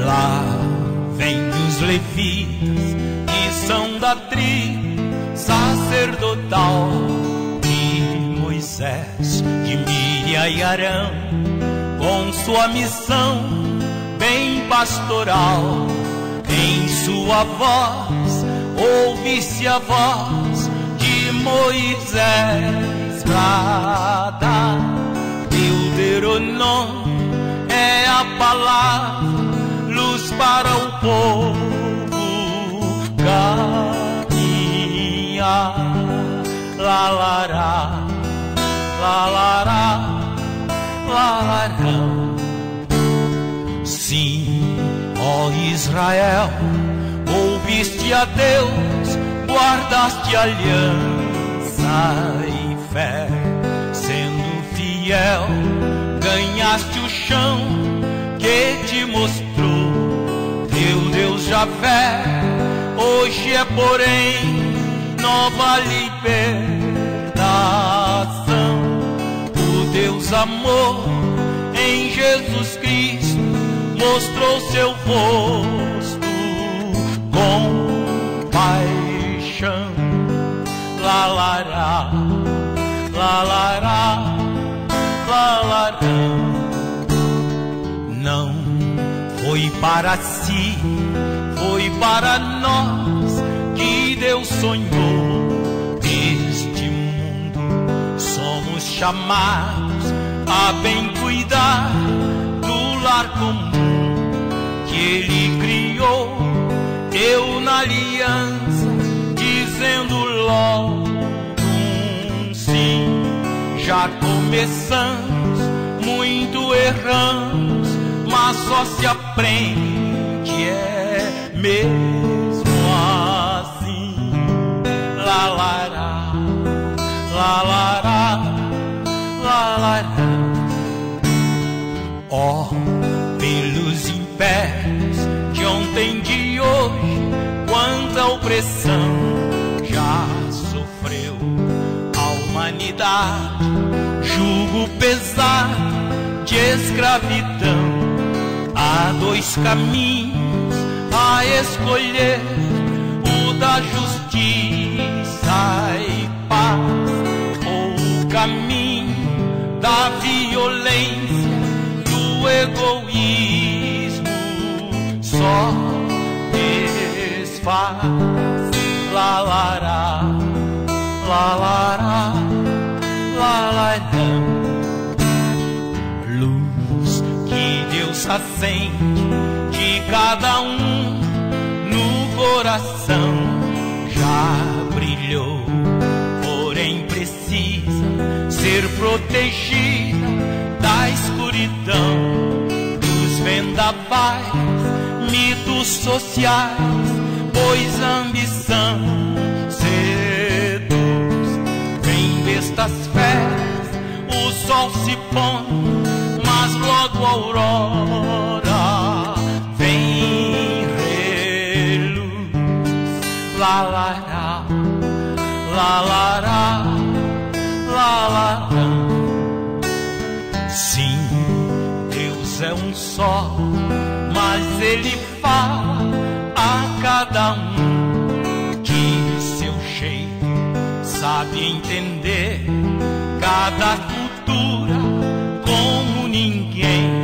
Lá vem os levitas, que são da tribo sacerdotal de Moisés, de Miriam e Arão, com sua missão bem pastoral. Em sua voz ouve-se a voz de Moisés. Cada Deuteronômio é a palavra, luz para o povo caminhar. Lá, lará, lá, lará, lá, lará. Sim, ó Israel, ouviste a Deus, guardaste aliança e fé, sendo fiel, ganhaste o chão que te mostrou teu Deus Javé. Hoje é, porém, nova libertação. O Deus amor em Jesus Cristo mostrou seu rosto com paixão. Lá, lará, lá, lará, lá, lará. Não foi para si, foi para nós que Deus sonhou este mundo. Somos chamados a bem cuidar do lar comum que Ele criou. Eu na aliança, dizendo logo um sim. Já começamos, muito erramos, mas só se aprende, é mesmo assim. Lá, lará, lá, lará, lá, lará. Ó, pelos impérios de ontem, de hoje, quanta opressão já sofreu a humanidade, jugo pesado de escravidão. Há dois caminhos a escolher, o da justiça e paz, ou o caminho da violência, do egoísmo, só desfaz. Lá, lará, lá, lará, lá, lará. Luz que Deus acende de cada um no coração já brilhou, porém precisa ser protegida da escuridão, dos vendavais, mitos sociais, pois a ambição seduz. Vem destas feras, o sol se põe, mas logo a aurora vem reluz. Lá, lará, lá, lará, lá, lará. Sim, Deus é um só, mas Ele fala a cada um de seu jeito, sabe entender cada cultura como ninguém.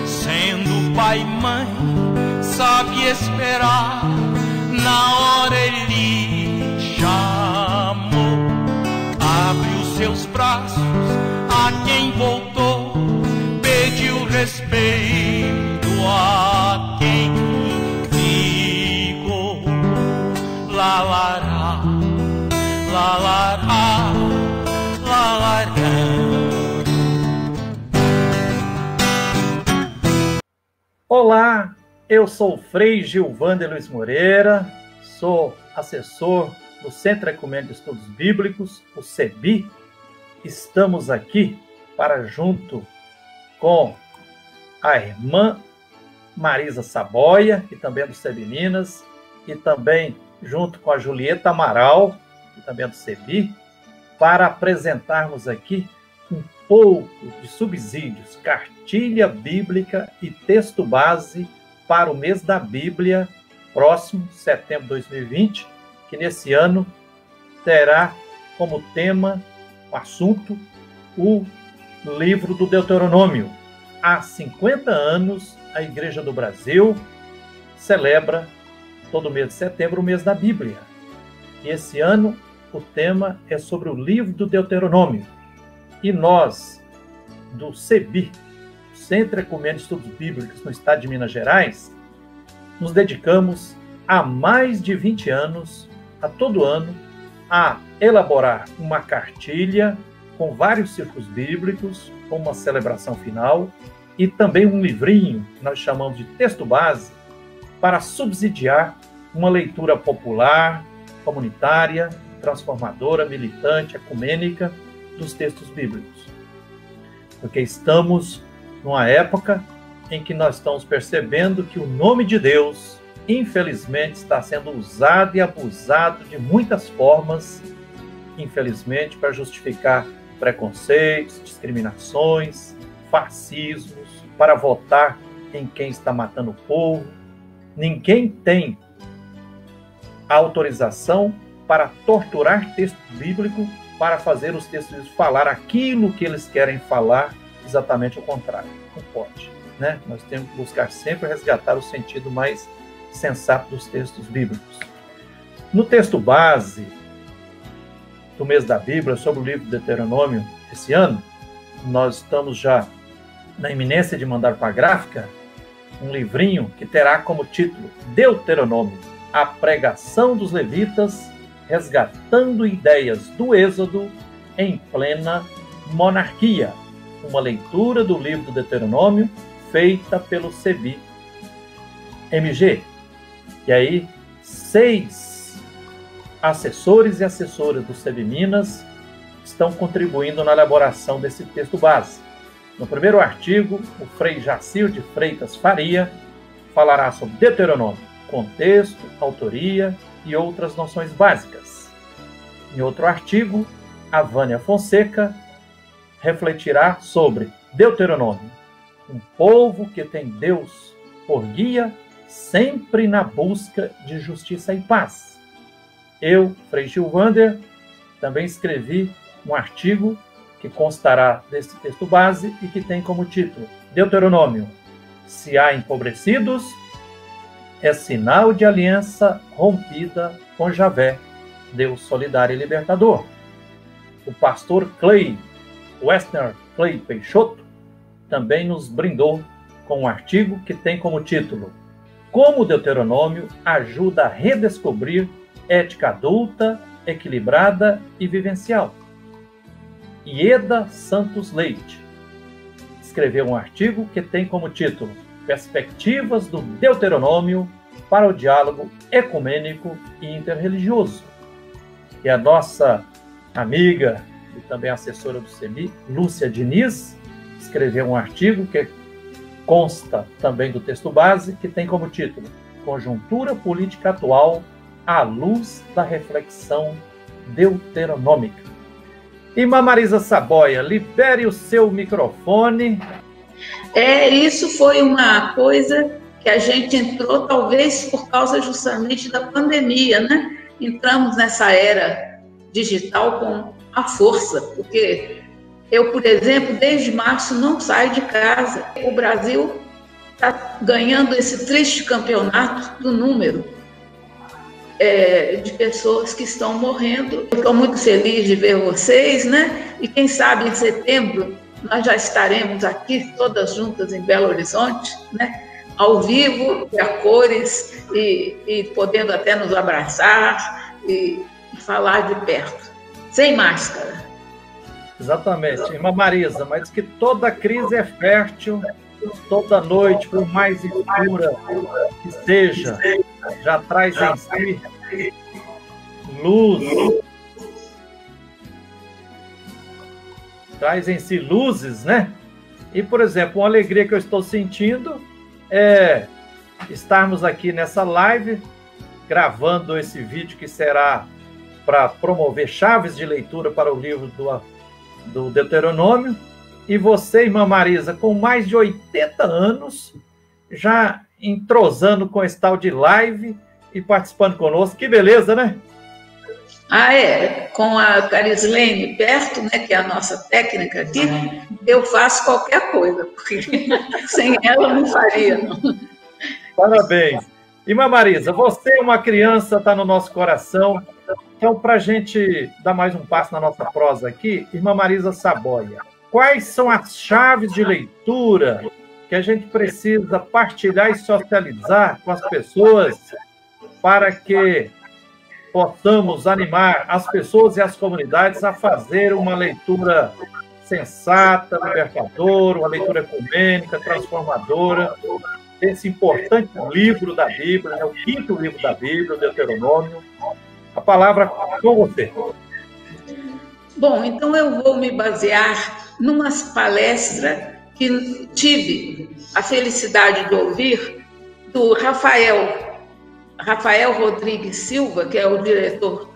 Sendo pai e mãe, sabe esperar, na hora Ele chamou. Abre os seus braços a quem voltou, pediu respeito a quem ficou. Lá, lará, lá, lará, lá, lará. Olá, eu sou o Frei Gilvander Luiz Moreira, sou assessor do Centro Ecumênico de Estudos Bíblicos, o CEBI. Estamos aqui para, junto com a irmã Marisa Saboia, que também é do CEBI Minas, e também junto com a Julieta Amaral, que também é do CEBI, para apresentarmos aqui um pouco de subsídios, cartilha bíblica e texto base para o mês da Bíblia, próximo, setembro de 2020, que nesse ano terá como tema, o assunto, o livro do Deuteronômio. Há 50 anos, a Igreja do Brasil celebra, todo mês de setembro, o mês da Bíblia. E esse ano, o tema é sobre o livro do Deuteronômio. E nós, do CEBI, Centro Ecumênico de Estudos Bíblicos no estado de Minas Gerais, nos dedicamos há mais de 20 anos, a todo ano, a elaborar uma cartilha com vários círculos bíblicos, com uma celebração final, e também um livrinho, que nós chamamos de texto base, para subsidiar uma leitura popular, comunitária, transformadora, militante, ecumênica dos textos bíblicos. Porque estamos numa época em que nós estamos percebendo que o nome de Deus, infelizmente, está sendo usado e abusado de muitas formas, infelizmente, para justificar preconceitos, discriminações, fascismos, para votar em quem está matando o povo. Ninguém tem a autorização para torturar texto bíblico, para fazer os textos falar aquilo que eles querem falar, exatamente o contrário. Não pode, né? Nós temos que buscar sempre resgatar o sentido mais sensato dos textos bíblicos. No texto base do mês da Bíblia, sobre o livro do Deuteronômio, esse ano, nós estamos já na iminência de mandar para a gráfica um livrinho que terá como título Deuteronômio, a pregação dos levitas, resgatando ideias do Êxodo em plena monarquia. Uma leitura do livro do Deuteronômio feita pelo CEBI MG. E aí, 6 assessores e assessoras do CEBI Minas estão contribuindo na elaboração desse texto base. No primeiro artigo, o Frei Jacir de Freitas Faria falará sobre Deuteronômio, contexto, autoria e outras noções básicas. Em outro artigo, a Vânia Fonseca refletirá sobre Deuteronômio, um povo que tem Deus por guia, sempre na busca de justiça e paz. Eu, Frei Gilvander, também escrevi um artigo que constará desse texto base e que tem como título Deuteronômio, se há empobrecidos, é sinal de aliança rompida com Javé, Deus solidário e libertador. O pastor Westner Clay Peixoto também nos brindou com um artigo que tem como título Como o Deuteronômio ajuda a redescobrir ética adulta, equilibrada e vivencial. Ieda Santos Leite escreveu um artigo que tem como título Perspectivas do Deuteronômio para o diálogo ecumênico e interreligioso. E a nossa amiga e também assessora do CEBI, Lúcia Diniz, escreveu um artigo que consta também do texto base, que tem como título Conjuntura Política Atual à luz da reflexão deuteronômica. Irmã Marisa Saboia, libere o seu microfone. Isso foi uma coisa que a gente entrou, talvez por causa justamente da pandemia, né? Entramos nessa era digital com a força, porque eu, por exemplo, desde março não saio de casa. O Brasil está ganhando esse triste campeonato do número de pessoas que estão morrendo. Estou muito feliz de ver vocês, né? E quem sabe em setembro nós já estaremos aqui todas juntas em Belo Horizonte, né? Ao vivo, a cores e podendo até nos abraçar e falar de perto, sem máscara. Exatamente, irmã Marisa, mas que toda crise é fértil, toda noite, por mais escura que seja, já traz em si luz, traz em si luzes, né? E, por exemplo, uma alegria que eu estou sentindo é estarmos aqui nessa live, gravando esse vídeo que será para promover chaves de leitura para o livro do Deuteronômio. E você, irmã Marisa, com mais de 80 anos, já entrosando com esse tal de live e participando conosco. Que beleza, né? Ah, é. Com a Carislene perto, né, que é a nossa técnica aqui, eu faço qualquer coisa, porque sem ela eu não faria, não. Parabéns. Irmã Marisa, você é uma criança, está no nosso coração. Então, para a gente dar mais um passo na nossa prosa aqui, irmã Marisa Saboia, quais são as chaves de leitura que a gente precisa partilhar e socializar com as pessoas para que possamos animar as pessoas e as comunidades a fazer uma leitura sensata, libertadora, uma leitura ecumênica, transformadora, desse importante livro da Bíblia, né, o 5º livro da Bíblia, o Deuteronômio. A palavra com você. Bom, então eu vou me basear numas palestras que tive a felicidade de ouvir do Rafael Rodrigues Silva, que é o diretor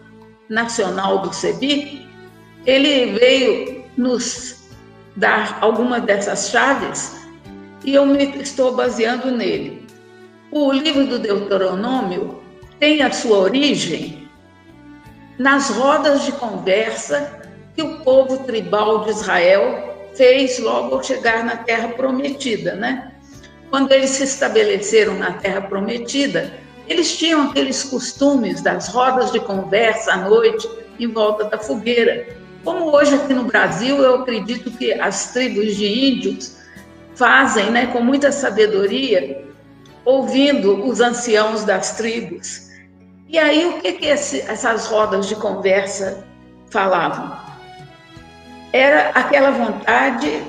nacional do CEBI. Ele veio nos dar algumas dessas chaves e eu estou baseando nele. O livro do Deuteronômio tem a sua origem nas rodas de conversa que o povo tribal de Israel fez logo ao chegar na Terra Prometida, né? Quando eles se estabeleceram na Terra Prometida, eles tinham aqueles costumes das rodas de conversa à noite em volta da fogueira. Como hoje aqui no Brasil, eu acredito que as tribos de índios fazem, né, com muita sabedoria, ouvindo os anciãos das tribos. E aí, o que essas rodas de conversa falavam? Era aquela vontade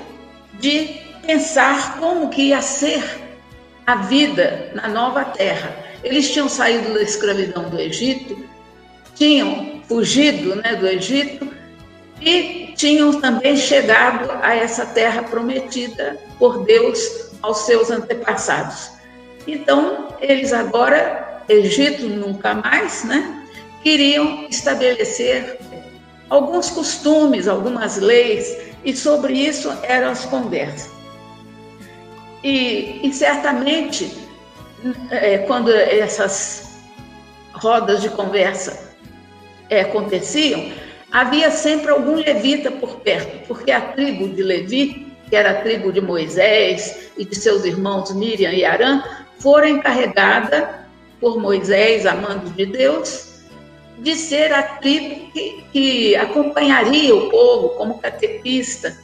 de pensar como que ia ser a vida na nova terra. Eles tinham saído da escravidão do Egito, tinham fugido, né, do Egito e tinham também chegado a essa terra prometida por Deus aos seus antepassados. Então, eles agora, Egito nunca mais, né, queriam estabelecer alguns costumes, algumas leis, e sobre isso eram as conversas. E certamente, quando essas rodas de conversa aconteciam, havia sempre algum levita por perto, porque a tribo de Levi, que era a tribo de Moisés e de seus irmãos Miriam e Arã, foram encarregada por Moisés, amando de Deus, de ser a tribo que acompanharia o povo como catequista,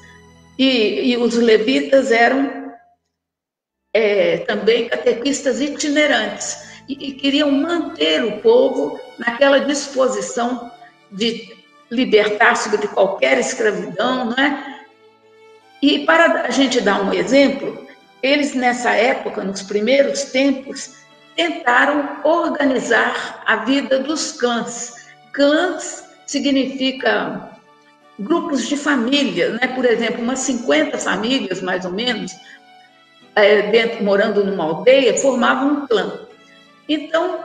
e os levitas eram também catequistas itinerantes, e queriam manter o povo naquela disposição de libertar-se de qualquer escravidão, não é? E para a gente dar um exemplo, eles nessa época, nos primeiros tempos, tentaram organizar a vida dos clãs. Clãs significa grupos de famílias, né? Por exemplo, umas 50 famílias, mais ou menos, morando numa aldeia, formavam um clã. Então,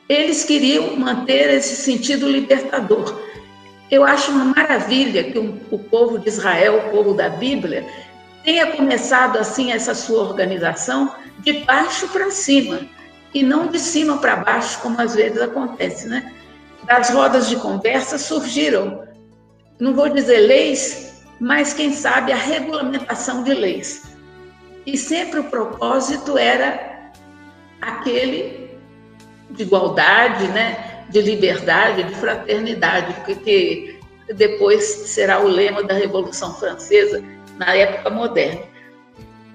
eles queriam manter esse sentido libertador. Eu acho uma maravilha que o povo de Israel, o povo da Bíblia, tenha começado assim essa sua organização de baixo para cima, e não de cima para baixo, como às vezes acontece, né? Das rodas de conversa surgiram, não vou dizer leis, mas quem sabe a regulamentação de leis. E sempre o propósito era aquele de igualdade, né? De liberdade, de fraternidade, que depois será o lema da Revolução Francesa na época moderna.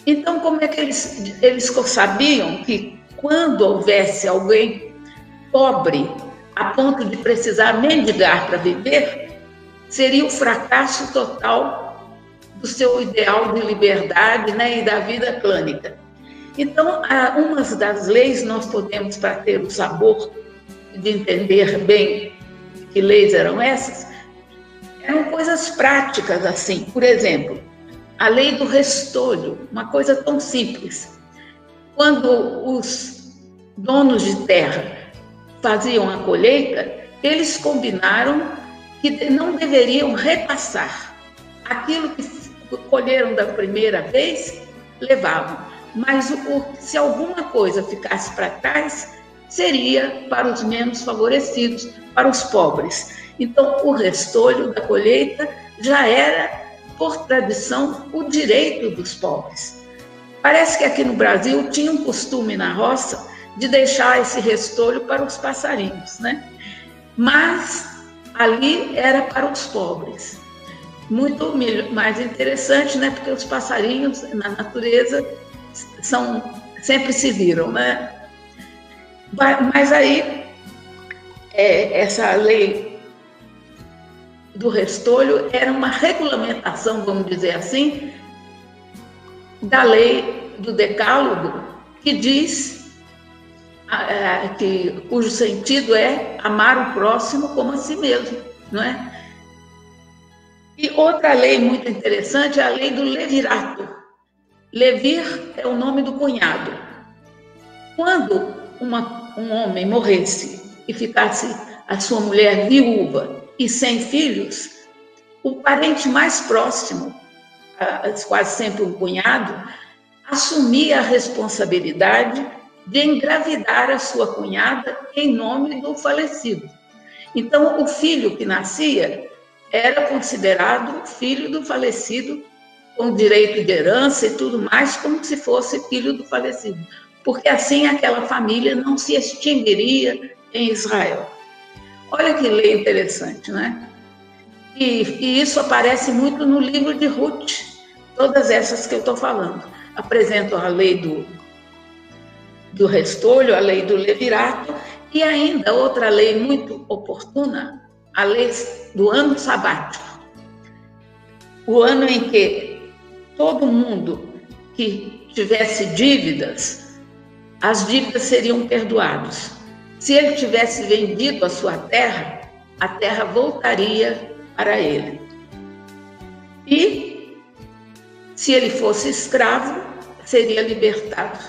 Então, como é que eles sabiam que quando houvesse alguém pobre a ponto de precisar mendigar para viver, seria o fracasso total do seu ideal de liberdade, né, e da vida clânica. Então, uma das leis nós podemos, para ter o sabor de entender bem que leis eram essas, eram coisas práticas assim. Por exemplo, a lei do restolho, uma coisa tão simples. Quando os donos de terra faziam a colheita, eles combinaram que não deveriam repassar. Aquilo que colheram da primeira vez, levavam. mas se alguma coisa ficasse para trás, seria para os menos favorecidos, para os pobres. Então, o restolho da colheita já era, por tradição, o direito dos pobres. Parece que aqui no Brasil tinha um costume na roça de deixar esse restolho para os passarinhos, né? Mas ali era para os pobres. Muito mais interessante, né? Porque os passarinhos na natureza sempre se viram, né? Mas aí, essa lei do restolho era uma regulamentação, vamos dizer assim, da lei do Decálogo, que diz cujo sentido é amar o próximo como a si mesmo, não é? E outra lei muito interessante é a lei do levirato. Levir é o nome do cunhado. Quando um homem morresse e ficasse a sua mulher viúva e sem filhos, o parente mais próximo, quase sempre um cunhado, assumia a responsabilidade de engravidar a sua cunhada em nome do falecido. Então, o filho que nascia era considerado filho do falecido, com direito de herança e tudo mais, como se fosse filho do falecido, porque assim aquela família não se extinguiria em Israel. Olha que lei interessante, né? E isso aparece muito no livro de Ruth. Todas essas que eu estou falando apresentam a lei do restolho, a lei do levirato, e ainda outra lei muito oportuna, a lei do ano sabático. O ano em que todo mundo que tivesse dívidas, as dívidas seriam perdoadas. Se ele tivesse vendido a sua terra, a terra voltaria para ele. E se ele fosse escravo, seria libertado.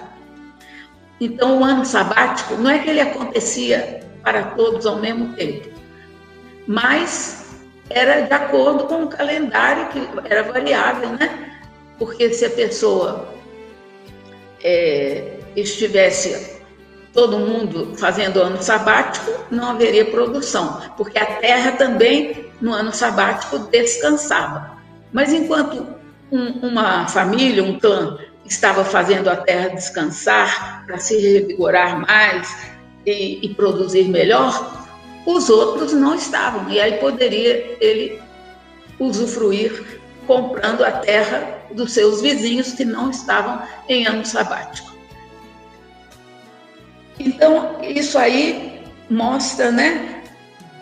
Então, o ano sabático não é que ele acontecia para todos ao mesmo tempo, mas era de acordo com um calendário que era variável, né? Porque se a pessoa estivesse todo mundo fazendo ano sabático, não haveria produção, porque a terra também, no ano sabático, descansava. Mas enquanto uma família, um clã, estava fazendo a terra descansar para se revigorar mais e produzir melhor, os outros não estavam. E aí poderia ele usufruir comprando a terra dos seus vizinhos que não estavam em ano sabático. Então, isso aí mostra, né?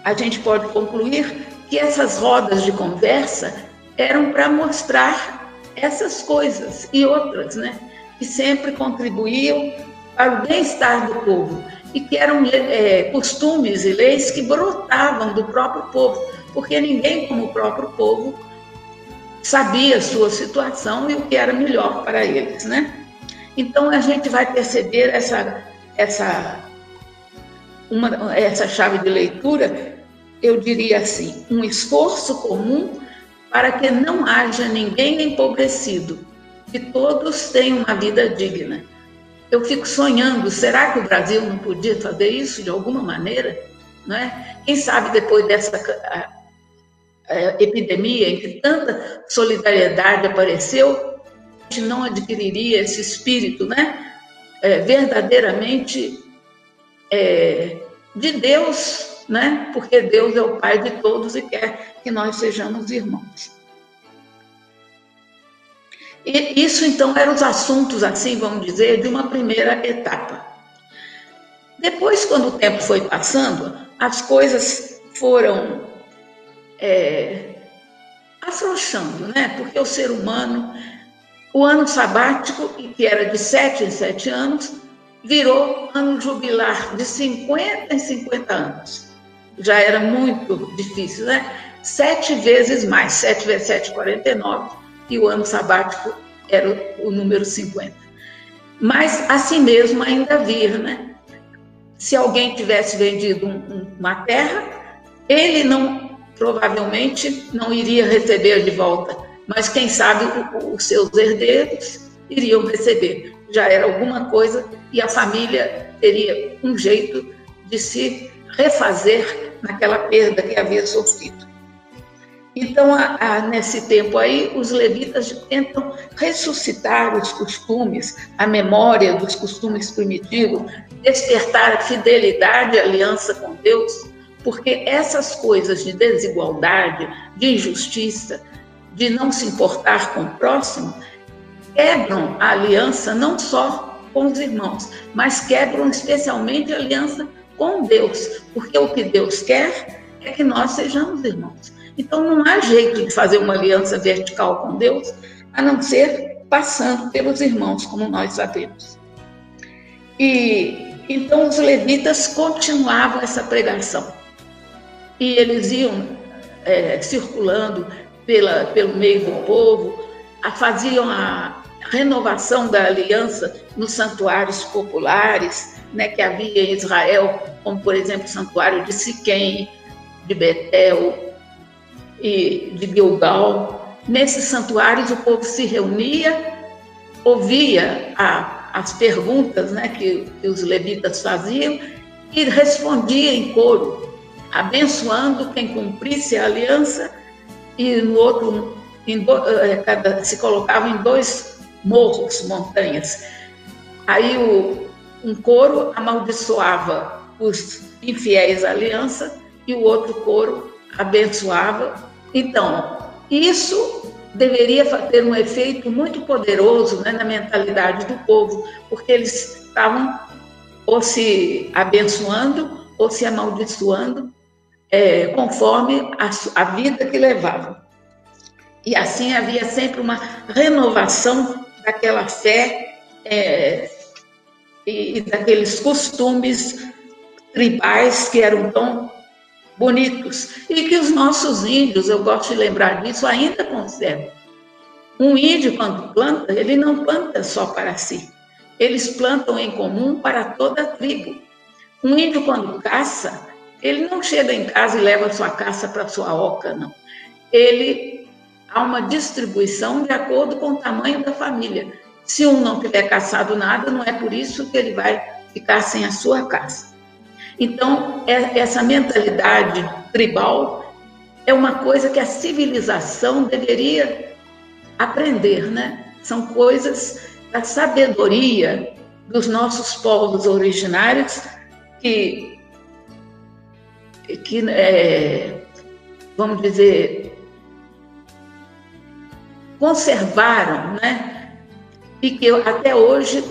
A gente pode concluir que essas rodas de conversa eram para mostrar essas coisas e outras, né? Que sempre contribuíam para o bem-estar do povo e que eram costumes e leis que brotavam do próprio povo, porque ninguém como o próprio povo sabia a sua situação e o que era melhor para eles, né? Então, a gente vai perceber essa chave de leitura, eu diria assim, um esforço comum para que não haja ninguém empobrecido, que todos tenham uma vida digna. Eu fico sonhando, será que o Brasil não podia fazer isso de alguma maneira? Não é? Quem sabe depois dessa epidemia em que tanta solidariedade apareceu, a gente não adquiriria esse espírito, né? Verdadeiramente de Deus, né? Porque Deus é o Pai de todos e quer que nós sejamos irmãos. E isso, então, eram os assuntos, assim, vamos dizer, de uma primeira etapa. Depois, quando o tempo foi passando, as coisas foram afrouxando, né? Porque o ser humano, o ano sabático, que era de 7 em 7 anos, virou ano jubilar de 50 em 50 anos. Já era muito difícil, né? 7 vezes mais, 7 vezes 7, 49, e o ano sabático era o número 50. Mas, assim mesmo, ainda havia, né? Se alguém tivesse vendido uma terra, ele provavelmente não iria receber de volta, mas quem sabe os seus herdeiros iriam receber, já era alguma coisa, e a família teria um jeito de se refazer naquela perda que havia sofrido. Então, nesse tempo aí, os levitas tentam ressuscitar os costumes, a memória dos costumes primitivos, despertar a fidelidade e a aliança com Deus, porque essas coisas de desigualdade, de injustiça, de não se importar com o próximo, quebram a aliança não só com os irmãos, mas quebram especialmente a aliança com Deus, porque o que Deus quer é que nós sejamos irmãos. Então não há jeito de fazer uma aliança vertical com Deus, a não ser passando pelos irmãos, como nós sabemos. E então os levitas continuavam essa pregação. E eles iam circulando pelo meio do povo, faziam a renovação da aliança nos santuários populares, né, que havia em Israel, como, por exemplo, o santuário de Siquém, de Betel e de Gilgal. Nesses santuários o povo se reunia, ouvia as perguntas, né, que os levitas faziam e respondia em coro, abençoando quem cumprisse a aliança, e no outro se colocava em 2 morros, montanhas. Aí um coro amaldiçoava os infiéis à aliança e o outro coro abençoava. Então, isso deveria ter um efeito muito poderoso, né, na mentalidade do povo, porque eles estavam ou se abençoando ou se amaldiçoando, conforme a vida que levavam. E assim havia sempre uma renovação daquela fé e daqueles costumes tribais que eram tão bonitos, e que os nossos índios, eu gosto de lembrar disso, ainda conservam. Um índio, quando planta, ele não planta só para si, eles plantam em comum para toda a tribo. Um índio, quando caça, ele não chega em casa e leva a sua caça para a sua oca, não. Há uma distribuição de acordo com o tamanho da família. Se um não tiver caçado nada, não é por isso que ele vai ficar sem a sua caça. Então, essa mentalidade tribal é uma coisa que a civilização deveria aprender, né? São coisas da sabedoria dos nossos povos originários que vamos dizer, conservaram, né? E que até hoje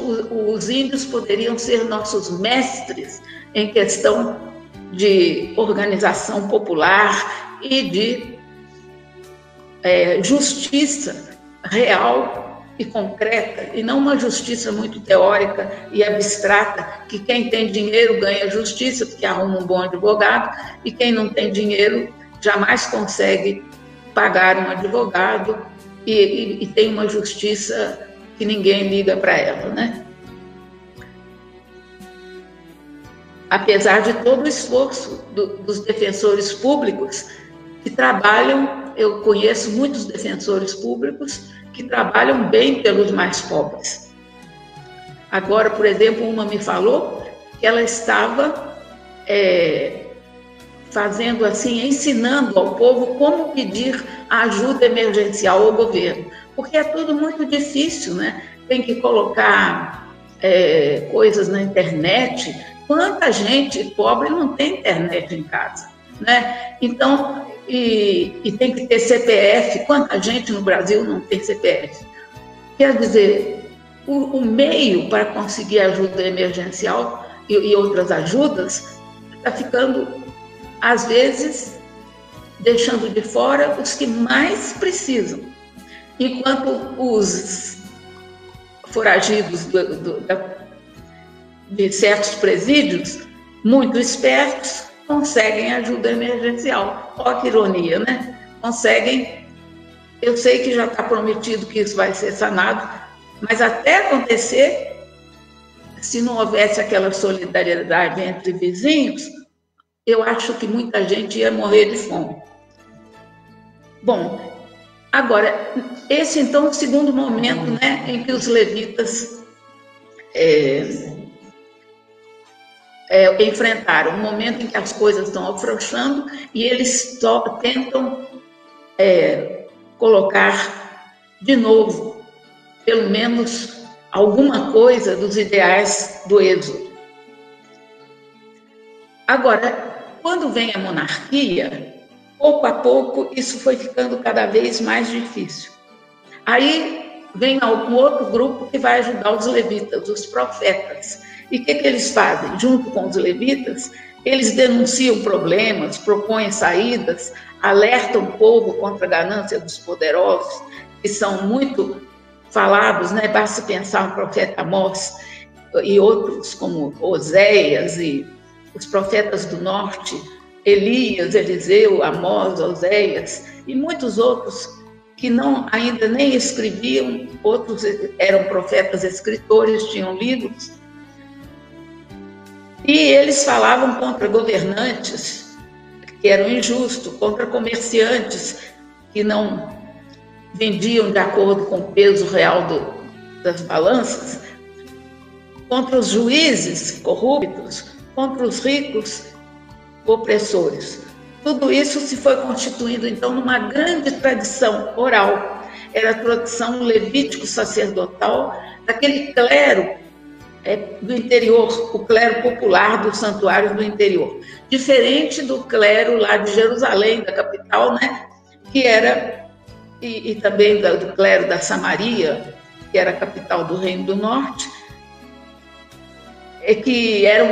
os índios poderiam ser nossos mestres em questão de organização popular e de justiça real e concreta, e não uma justiça muito teórica e abstrata, que quem tem dinheiro ganha justiça porque arruma um bom advogado, e quem não tem dinheiro jamais consegue pagar um advogado e tem uma justiça que ninguém liga para ela, né? Apesar de todo o esforço dos defensores públicos que trabalham, eu conheço muitos defensores públicos que trabalham bem pelos mais pobres. Agora, por exemplo, uma me falou que ela estava fazendo assim, ensinando ao povo como pedir ajuda emergencial ao governo, porque é tudo muito difícil, né? Tem que colocar coisas na internet. Quanta gente pobre não tem internet em casa, né? Então, e tem que ter CPF. Quanta gente no Brasil não tem CPF? Quer dizer, o meio para conseguir ajuda emergencial e outras ajudas está ficando, às vezes, deixando de fora os que mais precisam. Enquanto os foragidos de certos presídios, muito espertos, conseguem ajuda emergencial. Olha que ironia, né? Conseguem. Eu sei que já está prometido que isso vai ser sanado, mas até acontecer, se não houvesse aquela solidariedade entre vizinhos, eu acho que muita gente ia morrer de fome. Bom, agora, esse então é o segundo momento, né, em que os levitas enfrentar um momento em que as coisas estão afrouxando e eles tentam colocar de novo, pelo menos, alguma coisa dos ideais do Êxodo. Agora, quando vem a monarquia, pouco a pouco isso foi ficando cada vez mais difícil. Aí vem um outro grupo que vai ajudar os levitas, os profetas. E o que eles fazem? Junto com os levitas, eles denunciam problemas, propõem saídas, alertam o povo contra a ganância dos poderosos, que são muito falados, né? Basta pensar no profeta Amós e outros, como Oséias e os profetas do norte, Elias, Eliseu, Amós, Oséias e muitos outros que ainda nem escreviam, outros eram profetas escritores, tinham livros. E eles falavam contra governantes que eram injustos, contra comerciantes que não vendiam de acordo com o peso real das balanças, contra os juízes corruptos, contra os ricos opressores. Tudo isso se foi constituindo, então, numa grande tradição oral. Era a tradição levítico-sacerdotal, daquele clero do interior, o clero popular dos santuários do interior. Diferente do clero lá de Jerusalém, da capital, né? Que era, e também do clero da Samaria, que era a capital do Reino do Norte, que era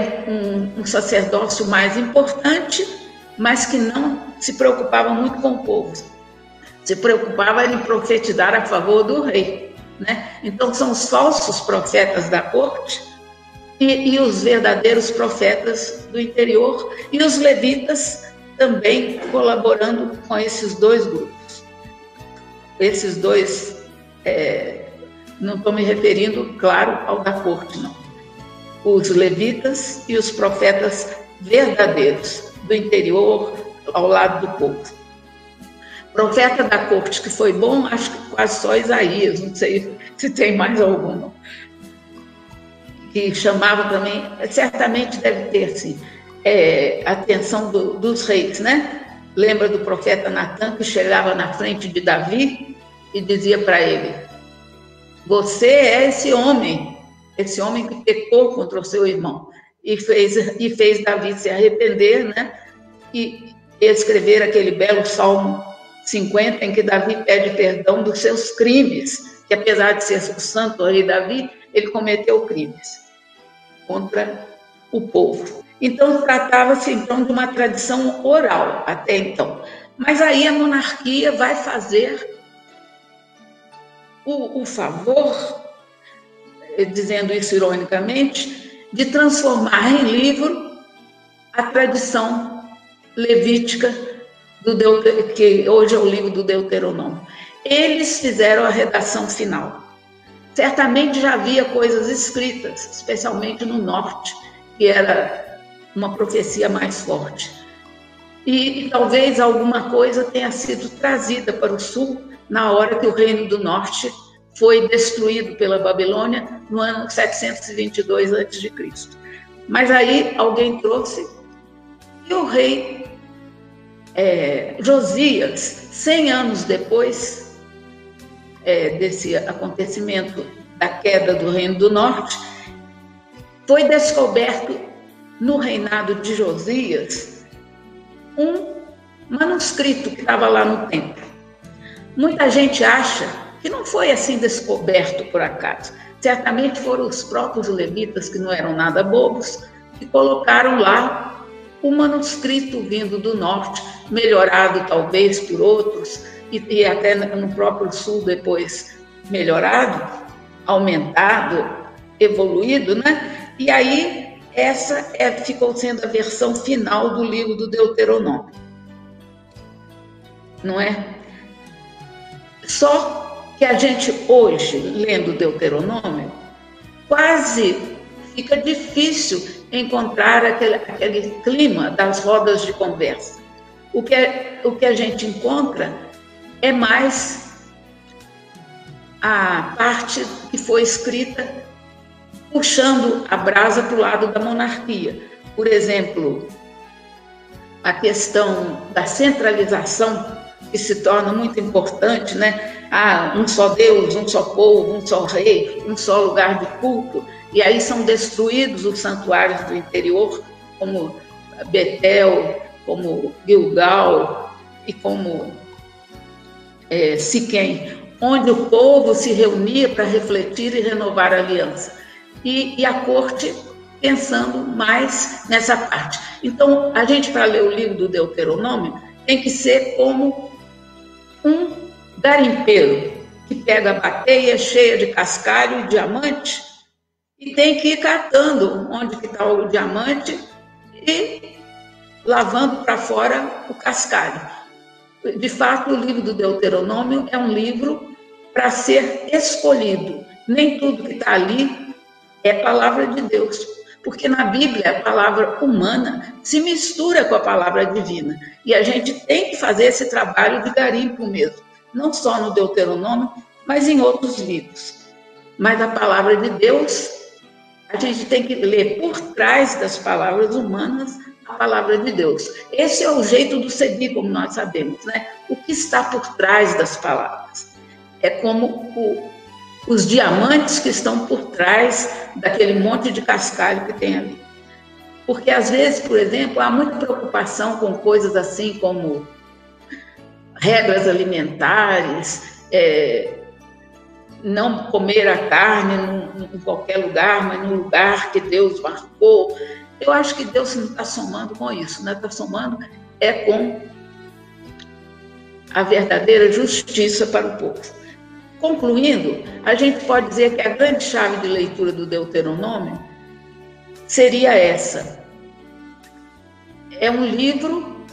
um sacerdócio mais importante, mas que não se preocupava muito com o povo. Se preocupava em profetizar a favor do rei, né? Então, são os falsos profetas da corte e os verdadeiros profetas do interior, e os levitas também colaborando com esses dois grupos. Esses dois, não estou me referindo, claro, ao da corte, não. Os levitas e os profetas verdadeiros do interior, ao lado do povo. Profeta da corte que foi bom, acho que quase só Isaías, não sei se tem mais algum, que chamava também, certamente deve ter, sim, a atenção dos reis, né? Lembra do profeta Natan, que chegava na frente de Davi e dizia para ele: você é esse homem que pecou contra o seu irmão, e fez Davi se arrepender, né? E escrever aquele belo Salmo 50, em que Davi pede perdão dos seus crimes, que apesar de ser o santo rei Davi, ele cometeu crimes contra o povo. Então, tratava-se então de uma tradição oral até então. Mas aí a monarquia vai fazer o favor, dizendo isso ironicamente, de transformar em livro a tradição levítica que hoje é o livro do Deuteronômio. Eles fizeram a redação final. Certamente já havia coisas escritas, especialmente no norte, que era uma profecia mais forte. E talvez alguma coisa tenha sido trazida para o sul na hora que o Reino do Norte foi destruído pela Babilônia no ano 722 a.C. Mas aí alguém trouxe, e o rei Josias, 100 anos depois desse acontecimento da queda do Reino do Norte, foi descoberto no reinado de Josias um manuscrito que estava lá no templo. Muita gente acha que não foi assim descoberto por acaso. Certamente foram os próprios levitas, que não eram nada bobos, que colocaram lá o manuscrito vindo do norte, melhorado talvez por outros, e até no próprio sul depois melhorado, aumentado, evoluído, né? E aí essa ficou sendo a versão final do livro do Deuteronômio. Não é? Só que a gente hoje, lendo o Deuteronômio, quase fica difícil encontrar aquele clima das rodas de conversa. O que a gente encontra é mais a parte que foi escrita puxando a brasa para o lado da monarquia. Por exemplo, a questão da centralização, que se torna muito importante, né? Um só Deus, um só povo, um só rei, um só lugar de culto. E aí são destruídos os santuários do interior, como Betel, como Gilgal e como Siquém, onde o povo se reunia para refletir e renovar a aliança. E a corte pensando mais nessa parte. Então, a gente, para ler o livro do Deuteronômio, tem que ser como um garimpeiro que pega a bateia cheia de cascalho e diamante e tem que ir catando onde que está o diamante e lavando para fora o cascalho. De fato, o livro do Deuteronômio é um livro para ser escolhido. Nem tudo que está ali é palavra de Deus, porque na Bíblia a palavra humana se mistura com a palavra divina. E a gente tem que fazer esse trabalho de garimpo mesmo, não só no Deuteronômio, mas em outros livros. Mas a palavra de Deus, a gente tem que ler por trás das palavras humanas a palavra de Deus. Esse é o jeito do CEBI, como nós sabemos, né? O que está por trás das palavras. É como os diamantes que estão por trás daquele monte de cascalho que tem ali. Porque, às vezes, por exemplo, há muita preocupação com coisas assim como regras alimentares, não comer a carne em qualquer lugar, mas no lugar que Deus marcou. Eu acho que Deus não está somando com isso, né? Está somando com a verdadeira justiça para o povo. Concluindo, a gente pode dizer que a grande chave de leitura do Deuteronômio seria essa. É um livro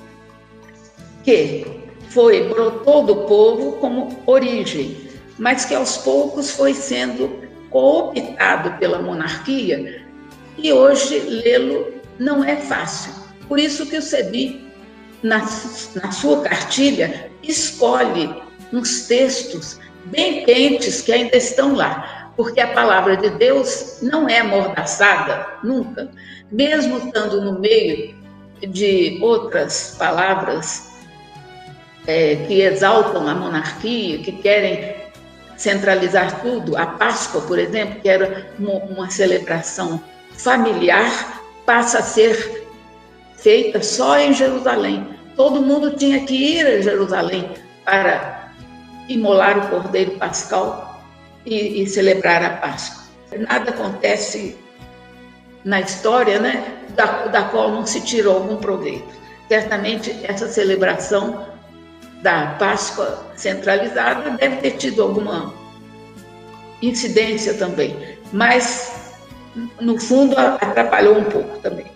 que brotou do povo como origem, mas que aos poucos foi sendo cooptado pela monarquia e hoje lê-lo não é fácil. Por isso que o CEBI, na sua cartilha, escolhe uns textos bem quentes que ainda estão lá, porque a palavra de Deus não é amordaçada, nunca. Mesmo estando no meio de outras palavras que exaltam a monarquia, que querem centralizar tudo, a Páscoa, por exemplo, que era uma celebração familiar, passa a ser feita só em Jerusalém. Todo mundo tinha que ir a Jerusalém para imolar o cordeiro pascal e celebrar a Páscoa. Nada acontece na história, né, da qual não se tira algum proveito. Certamente essa celebração da Páscoa centralizada deve ter tido alguma incidência também, mas no fundo atrapalhou um pouco também.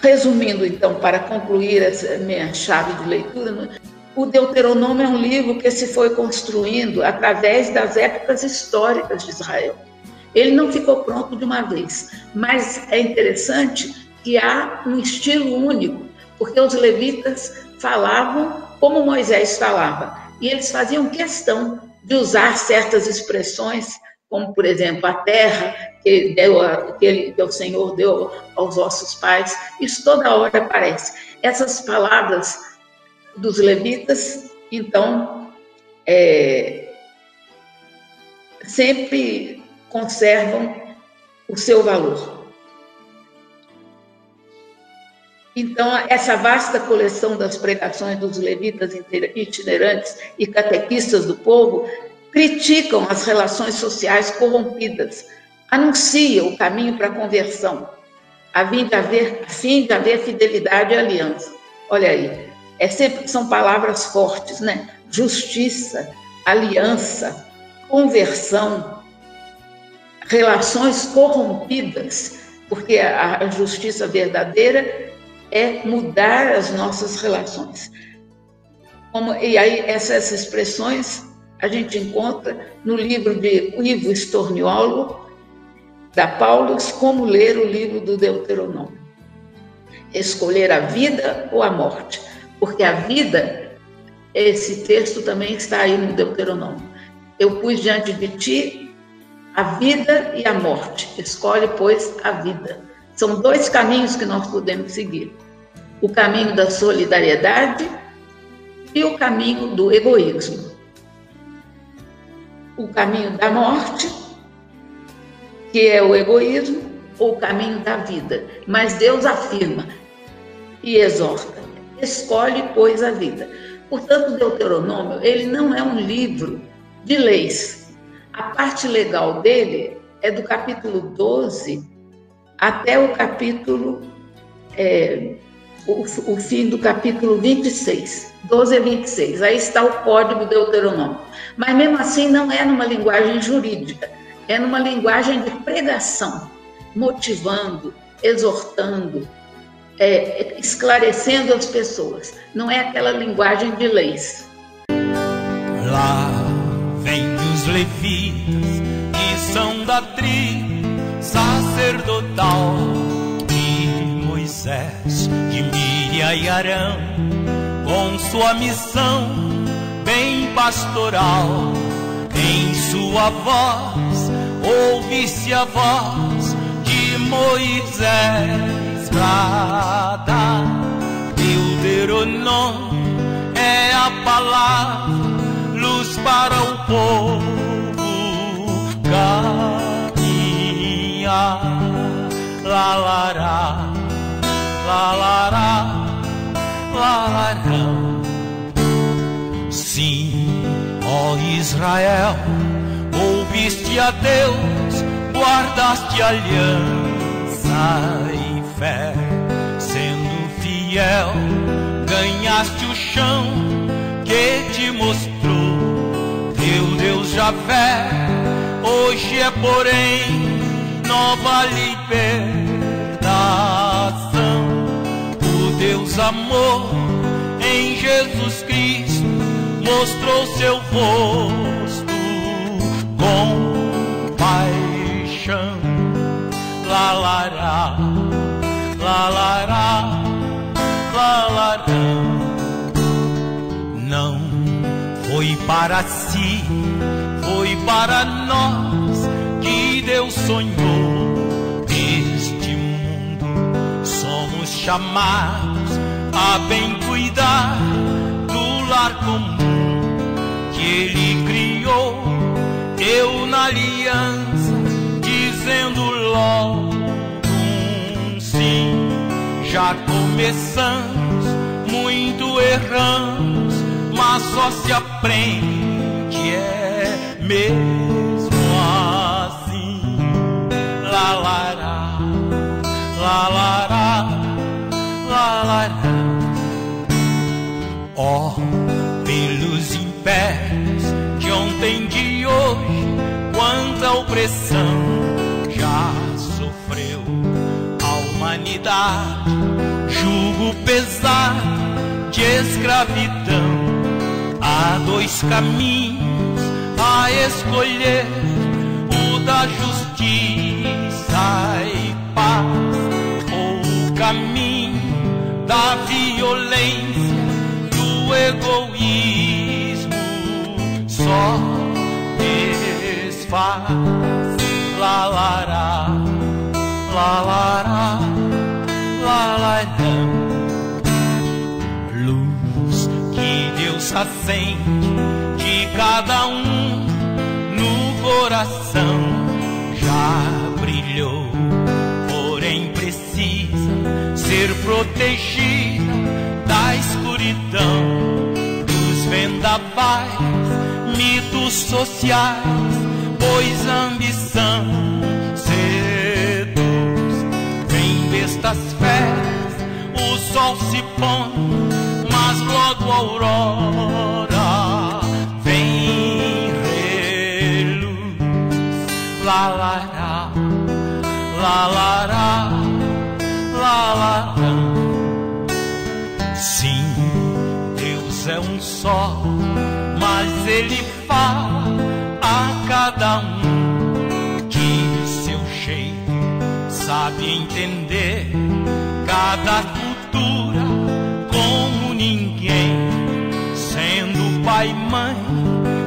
Resumindo, então, para concluir essa minha chave de leitura, o Deuteronômio é um livro que se foi construindo através das épocas históricas de Israel. Ele não ficou pronto de uma vez, mas é interessante que há um estilo único, porque os levitas falavam como Moisés falava, e eles faziam questão de usar certas expressões, como, por exemplo, a terra que o Senhor deu aos vossos pais. Isso toda hora aparece. Essas palavras dos levitas, então, sempre conservam o seu valor. Então, essa vasta coleção das pregações dos levitas itinerantes e catequistas do povo criticam as relações sociais corrompidas, anuncia o caminho para a conversão, a fim de haver fidelidade e aliança. Olha aí, são palavras fortes, né? Justiça, aliança, conversão, relações corrompidas, porque a justiça verdadeira é mudar as nossas relações. E aí essas expressões a gente encontra no livro de Ivo Storniolo, da Paulus, Como Ler o Livro do Deuteronômio. Escolher a vida ou a morte, porque a vida, esse texto também está aí no Deuteronômio. Eu pus diante de ti a vida e a morte. Escolhe, pois, a vida. São dois caminhos que nós podemos seguir. O caminho da solidariedade e o caminho do egoísmo. O caminho da morte, que é o egoísmo, ou o caminho da vida. Mas Deus afirma e exorta: escolhe, pois, a vida. Portanto, Deuteronômio, ele não é um livro de leis. A parte legal dele é do capítulo 12 até o capítulo, o fim do capítulo 26, 12 a 26. Aí está o código Deuteronômio. Mas mesmo assim não é numa linguagem jurídica, é numa linguagem de pregação, motivando, exortando, esclarecendo as pessoas. Não é aquela linguagem de leis. Lá vem os levitas, que são da tribo sacerdotal de Moisés, de Miriam e Arão, com sua missão bem pastoral. Em sua voz ouve-se a voz de Moisés brada. Deuteronômio é a palavra, luz para o povo caminhar. La la la, la la la, la la la. Sim, ó Israel, ouviste a Deus, guardaste aliança e fé, sendo fiel, ganhaste o chão que te mostrou teu Deus Javé. Hoje é, porém, nova libertação. O Deus amor em Jesus Cristo mostrou seu rosto com paixão. La la la, la la la, la la la. Não foi para si, foi para nós que Deus sonhou este mundo. Somos chamados a bem cuidar do lar comum que Ele criou. Eu na aliança, dizendo logo um sim. Já começamos, muito erramos, mas só se aprende, é mesmo assim. La la la, la la la, la la la. Ó, pelos impérios de ontem, de hoje, quanta opressão já sofreu a humanidade, jugo pesado de escravidão. Há dois caminhos a escolher, o da justiça e paz, ou o caminho da violência, do egoísmo, só desfaz. La la la, la la la, la la la. Luz que Deus acende de cada um no coração já brilhou, porém precisa ser protegida da escuridão dos vendavais, mitos sociais, pois a ambição seduz. Vem destas férias, o sol se põe, mas logo a aurora vem reluz. La la la, la la la, la la la. Sim, Deus é um só, mas Ele fala a cada um de seu jeito, sabe entender cada cultura como ninguém. Sendo pai e mãe,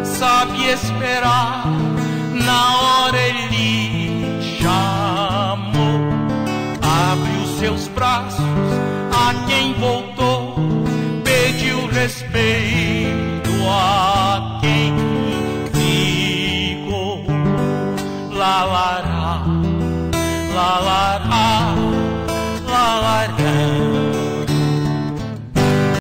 sabe esperar Na hora ele chamou, abriu seus braços a quem voltou, pediu respeito a quem ficou. Lá, lá, lá, lá, lá.